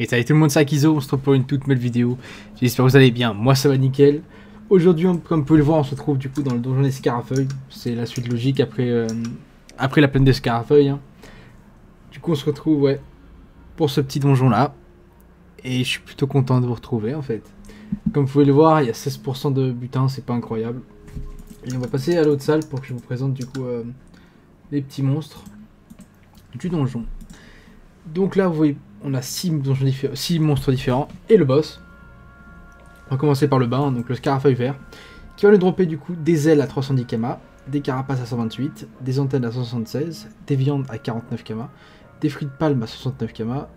Et salut tout le monde, c'est Akizo, on se retrouve pour une toute nouvelle vidéo. J'espère que vous allez bien, moi ça va nickel. Aujourd'hui, comme vous pouvez le voir, on se retrouve du coup dans le donjon des Scarafeuilles. C'est la suite logique après, après la plaine des Scarafeuilles. Hein. Du coup, on se retrouve pour ce petit donjon là. Et je suis plutôt content de vous retrouver en fait. Comme vous pouvez le voir, il y a 16% de butin, c'est pas incroyable. Et on va passer à l'autre salle pour que je vous présente du coup les petits monstres du donjon. Donc là, vous voyez, on a 6 monstres différents et le boss. On va commencer par le bas, hein, donc le Scarafeuille vert, qui va nous dropper du coup des ailes à 310 kama, des carapaces à 128, des antennes à 176, des viandes à 49 kama, des fruits de palme à 69 kama,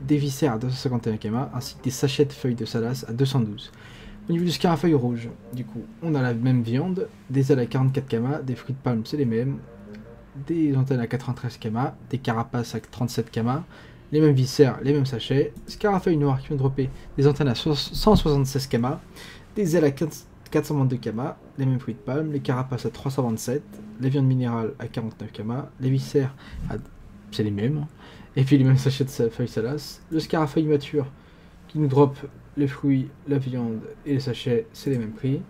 des viscères à 251 kama, ainsi que des sachets de feuilles de salas à 212. Au niveau du Scarafeuille rouge, du coup, on a la même viande, des ailes à 44 kama, des fruits de palme c'est les mêmes, des antennes à 93 kama, des carapaces à 37 kama, les mêmes viscères, les mêmes sachets, Scarafeuille noir qui vient dropper des antennes à 176 kama, des ailes à 422 kama, les mêmes fruits de palme, les carapaces à 327, les viandes minérales à 49 kama, les viscères c'est les mêmes, et puis les mêmes sachets de feuilles salas, le Scarafeuille mature qui nous drop les fruits, la viande et les sachets, c'est les mêmes prix.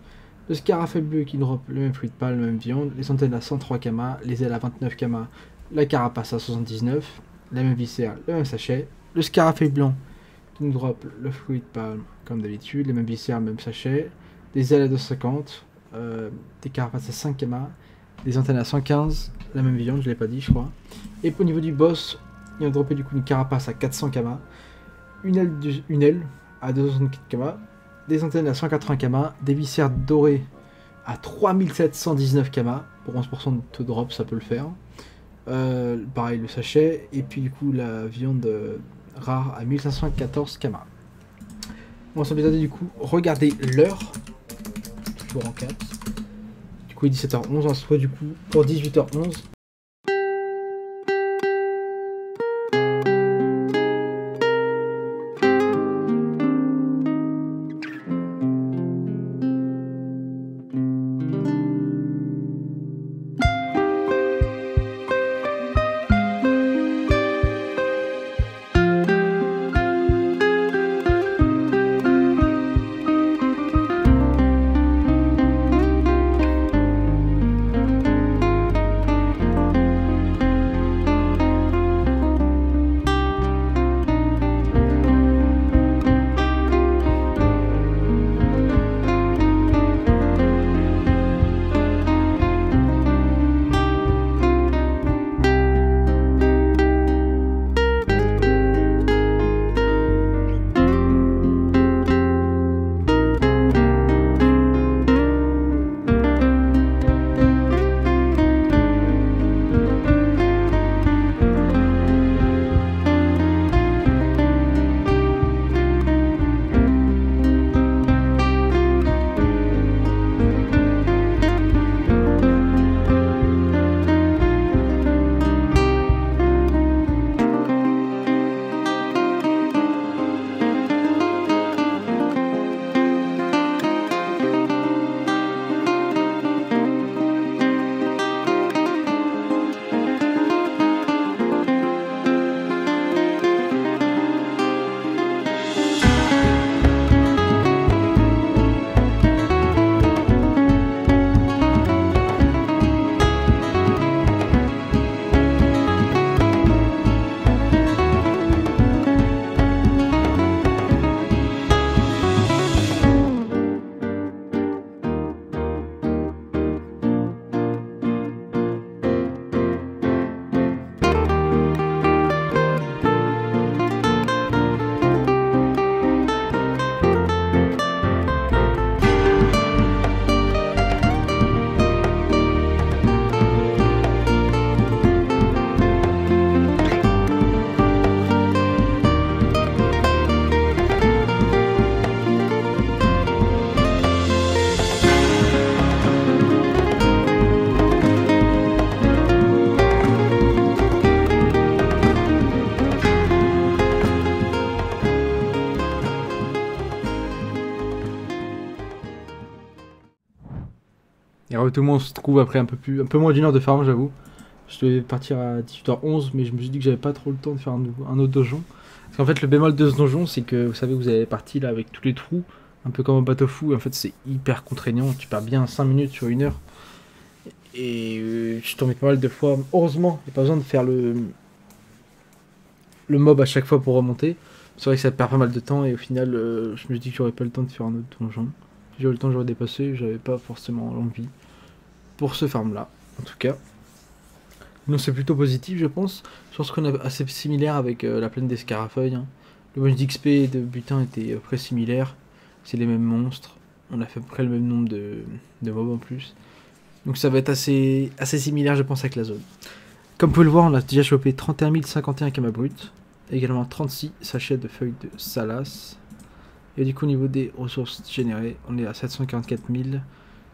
Le Scarafeuille bleu qui drop le même fruit de palme, la même viande, les antennes à 103 kama, les ailes à 29 kama, la carapace à 79, la même viscère, le même sachet. Le Scarafeuille blanc qui nous drop le fruit de palme comme d'habitude, les mêmes viscères, le même sachet, des ailes à 250, des carapaces à 5 kama, des antennes à 115, la même viande, je l'ai pas dit je crois. Et au niveau du boss, il va dropper du coup une carapace à 400 kama, une aile à 264 kama, des antennes à 180 kama, des viscères dorés à 3719 kama, pour 11% de taux de drop ça peut le faire. Pareil le sachet, et puis du coup la viande rare à 1514 kama. Bon, ça peut du coup regarder l'heure, toujours en 4. Du coup il est 17h11, on se retrouve du coup pour 18h11. Et alors, tout le monde se trouve après un peu moins d'une heure de farm, j'avoue. Je devais partir à 18h11, mais je me suis dit que j'avais pas trop le temps de faire un autre donjon. Parce qu'en fait, le bémol de ce donjon, c'est que vous savez, vous avez parti là avec tous les trous, un peu comme un bateau fou. Et en fait, c'est hyper contraignant. Tu perds bien 5 minutes sur 1 heure. Et je suis tombé pas mal de fois. Heureusement, il n'y a pas besoin de faire le mob à chaque fois pour remonter. C'est vrai que ça perd pas mal de temps. Et au final, je me dis que j'aurais pas le temps de faire un autre donjon. Si j'aurais le temps, j'aurais dépassé. J'avais pas forcément l'envie pour ce farm là, en tout cas. Non, c'est plutôt positif, je pense. Je pense qu'on est assez similaire avec la plaine des Scarafeuilles. Hein. Le bonus d'XP et de butin était très similaire. C'est les mêmes monstres. On a fait à peu près le même nombre de mobs en plus. Donc ça va être assez similaire, je pense, avec la zone. Comme vous pouvez le voir, on a déjà chopé 31 051 kamas brut. Également 36 sachets de feuilles de salas. Et du coup, au niveau des ressources générées, on est à 744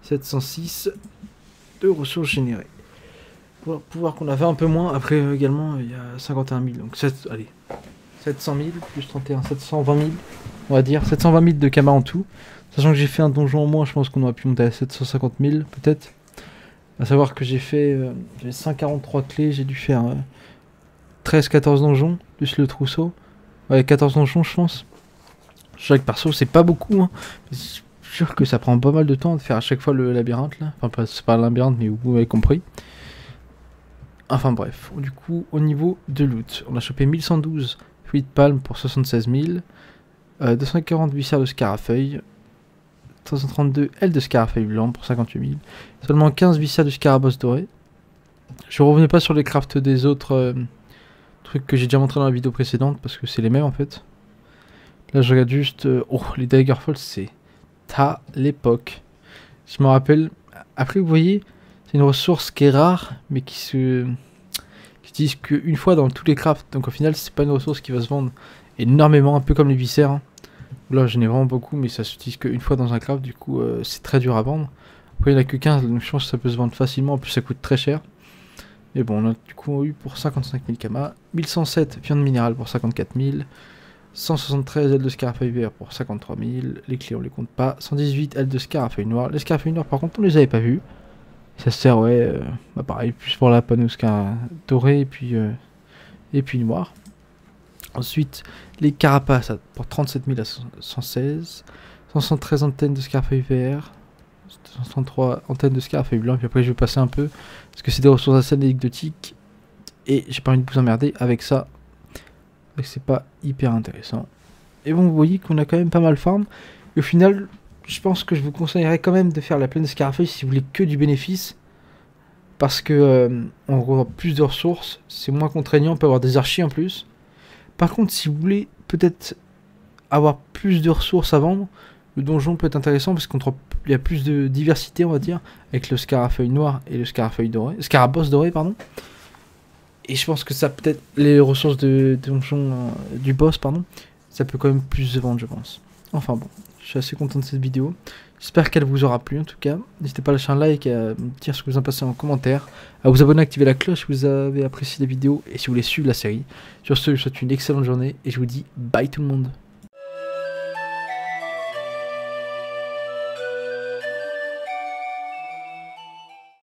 706 de ressources générées. Pour pouvoir qu'on a fait un peu moins, après également il y a 51 000, donc 700 000 plus 31, 720 000, on va dire, 720 000 de kamas en tout. Sachant que j'ai fait un donjon en moins, je pense qu'on aurait pu monter à 750 000 peut-être. À savoir que j'ai fait 143 clés, j'ai dû faire 13-14 donjons, plus le trousseau. Ouais, 14 donjons je pense. Chaque perso c'est pas beaucoup, hein. Je suis sûr que ça prend pas mal de temps de faire à chaque fois le labyrinthe là. Enfin c'est pas le labyrinthe mais vous avez compris. Enfin bref, du coup au niveau de loot, on a chopé 1112 fruits de palme pour 76 000, 240 viscères de scarafeuille, 332 ailes de scarafeuille blanc pour 58 000, seulement 15 viscères de scarabosse doré. Je revenais pas sur les crafts des autres trucs que j'ai déjà montré dans la vidéo précédente parce que c'est les mêmes en fait. Là je regarde juste, oh les Daggerfall c'est à l'époque. Je me rappelle, après vous voyez, c'est une ressource qui est rare mais qui utilise qu'une fois dans tous les crafts. Donc au final c'est pas une ressource qui va se vendre énormément, un peu comme les viscères. Hein. Là j'en ai vraiment beaucoup mais ça s'utilise qu'une fois dans un craft, du coup c'est très dur à vendre. Après il n'y en a que 15 donc je pense que ça peut se vendre facilement, en plus ça coûte très cher. Mais bon on a du coup eu pour 55 000 kamas, 1107 viande minérale pour 54 000, 173 ailes de scarafeuille vert pour 53 000, les clés on les compte pas, 118 ailes de scarafeuille noire. Les scarafeuilles noires par contre on les avait pas vues. Ça sert ouais, bah pareil, plus pour la panoscar dorée et puis noir. Ensuite, les carapaces pour 37 000 à 116, 113 antennes de scarafeuille vert, 103 antennes de scarafeuille blanc, puis après je vais passer un peu, parce que c'est des ressources assez anecdotiques, et j'ai pas envie de vous emmerder avec ça, donc c'est pas hyper intéressant. Et bon, vous voyez qu'on a quand même pas mal farm, et au final, je pense que je vous conseillerais quand même de faire la plaine de scarafeuille si vous voulez que du bénéfice, parce que on aura plus de ressources, c'est moins contraignant, on peut avoir des archis en plus. Par contre, si vous voulez peut-être avoir plus de ressources à vendre, le donjon peut être intéressant parce qu'il y a plus de diversité, on va dire, avec le scarafeuille noir et le scarafeuille doré, scarabosse doré, pardon. Et je pense que ça peut-être les ressources de donjon du boss, pardon, ça peut quand même plus se vendre, je pense. Enfin bon, je suis assez content de cette vidéo. J'espère qu'elle vous aura plu en tout cas. N'hésitez pas à lâcher un like et à me dire ce que vous en pensez en commentaire. À vous abonner, activer la cloche si vous avez apprécié la vidéo et si vous voulez suivre la série. Sur ce, je vous souhaite une excellente journée et je vous dis bye tout le monde.